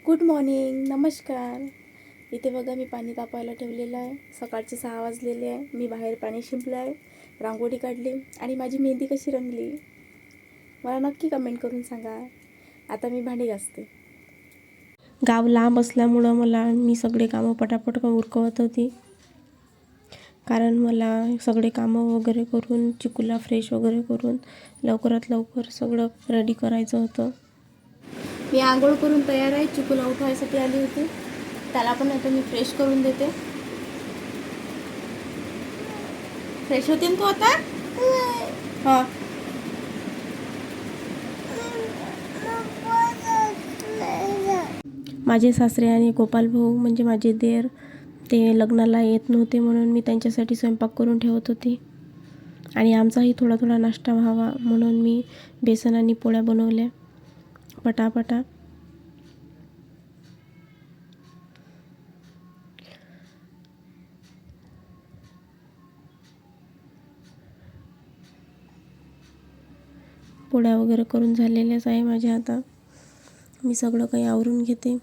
Good morning, नमस्कार. इथे बघा मी पाणी तापायला ठेवलेलं आहे. सकाळचे 6 वाजलेले आहे. मी बाहेर पाणी शिंपलं आहे, रांगोळी काढली आणि माझी मेहंदी कशी रंगली मला नक्की कमेंट करून सांगा. आता मी भांडी घासते. गाव लांब असल्यामुळं मी सगळे कामं पटापट उरकवत होती, कारण मला सगळे कामं वगैरे करून चिकूला फ्रेश वगैरे करून लवकरात लवकर सगळं रेडी करायचं होतं. मी आंघोळ करून तयार आहे. चिकूला उठवायसाठी आली होती. त्याला पण आता मी फ्रेश करून देते. फ्रेश होते ना तू आता? हां. माझे सासरे आणि गोपाल भाऊ म्हणजे माझे देर ते लग्नाला येत नव्हते, म्हणून मी त्यांच्यासाठी स्वयंपाक करून ठेवत होती. आणि आमचाही थोडा थोडा नाश्ता व्हावा म्हणून मी बेसन आणि पोळ्या बनवल्या पटापटा. पोळ्या वगैरे करून झालेल्याच आहे माझ्या. आता मी सगळं काही आवरून घेते.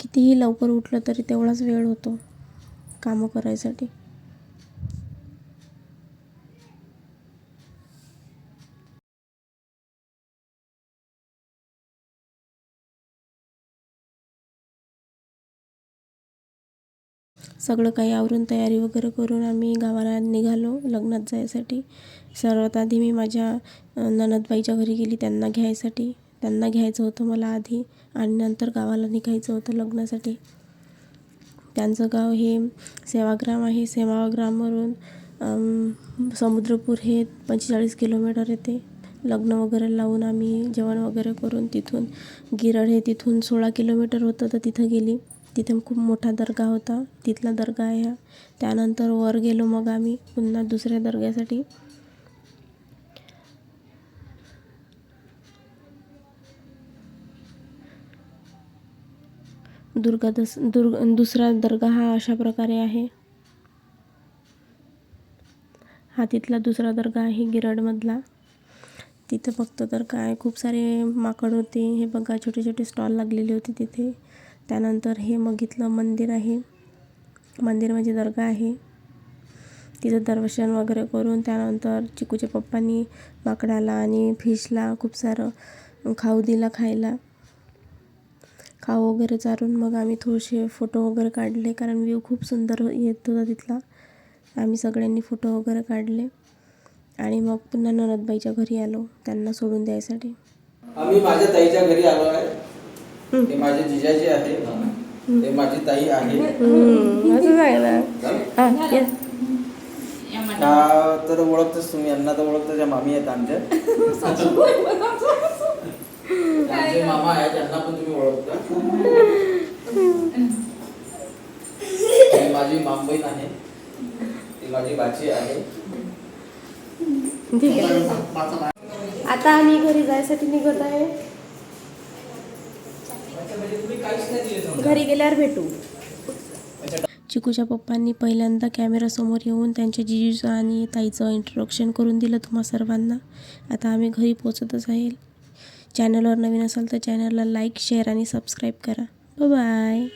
कितीही लवकर उठलं तरी तेवढाच वेळ होतो कामं करायसाठी. सगळं काही आवरून तयारी वगैरे करून आम्ही गावाला निघालो लग्नात जायसाठी. सर्वात आधी मी माझ्या नणंदबाईच्या घरी गेली त्यांना घ्यायसाठी. त्यांना घ्यायचं होतं मला आधी आणि नंतर गावाला निघायचं होतं लग्नासाठी. त्यांचं गाव हे सेवाग्राम आहे. सेवाग्रामवरून समुद्रपूर हे 45 किलोमीटर येते. लग्न वगैरे लावून आम्ही जेवण वगैरे करून तिथून गिरड हे तिथून 16 किलोमीटर होतं, तर तिथं गेली. तिथे खूप मोठा दर्गा होता, तिथला दर्गा आहे हा. त्यानंतर वर गेलो मग आम्ही पुन्हा दुसऱ्या दर्ग्यासाठी. दुसरा दर्गा हा अशा प्रकारे आहे. हा तिथला दुसरा दर्गा आहे गिरडमधला. तिथं फक्त तर काय खूप सारे माकड होते. हे बघा छोटे छोटे स्टॉल लागलेले होते तिथे. त्यानंतर हे मग इथलं मंदिर आहे. मंदिर म्हणजे दर्गा आहे. तिथं दर्शन वगैरे करून त्यानंतर चिकूच्या पप्पांनी माकडाला आणि फिशला खूप सारं खाऊ दिला खायला. खाऊ वगैरे चारून मग आम्ही थोडेसे फोटो वगैरे काढले, कारण व्ह्यू खूप सुंदर येत होता तिथला. आम्ही सगळ्यांनी फोटो वगैरे काढले आणि मग पुन्हा नणंदबाईच्या घरी आलो त्यांना सोडून द्यायसाठी. आम्ही माझ्या ताईच्या घरी आलो आहे. ते माझे जिजाजी आहे, ते माझी ताई आहे. असं सांगणार. तर ओळखतच तुम्ही, यांना तर ओळखता. त्या मामी आहेत आमच्या, आमचे मामा आहेत, त्यांना पण तुम्ही ओळखता. माझी मामबहीण आहे, ती माझी बाची आहे. ठीक आहे. आता आम्ही घरी जायसाठी निघत आहे. घरी गेल्यावर भेटू. चिकूच्या पप्पांनी पहिल्यांदा कॅमेरासमोर येऊन त्यांच्या जिजूचं आणि ताईचं इंट्रोडक्शन करून दिलं तुम्हा सर्वांना. आता आम्ही घरी पोचतच आहे. चॅनलवर नवीन असाल तर चॅनलला लाईक, शेअर आणि सबस्क्राईब करा. बाय.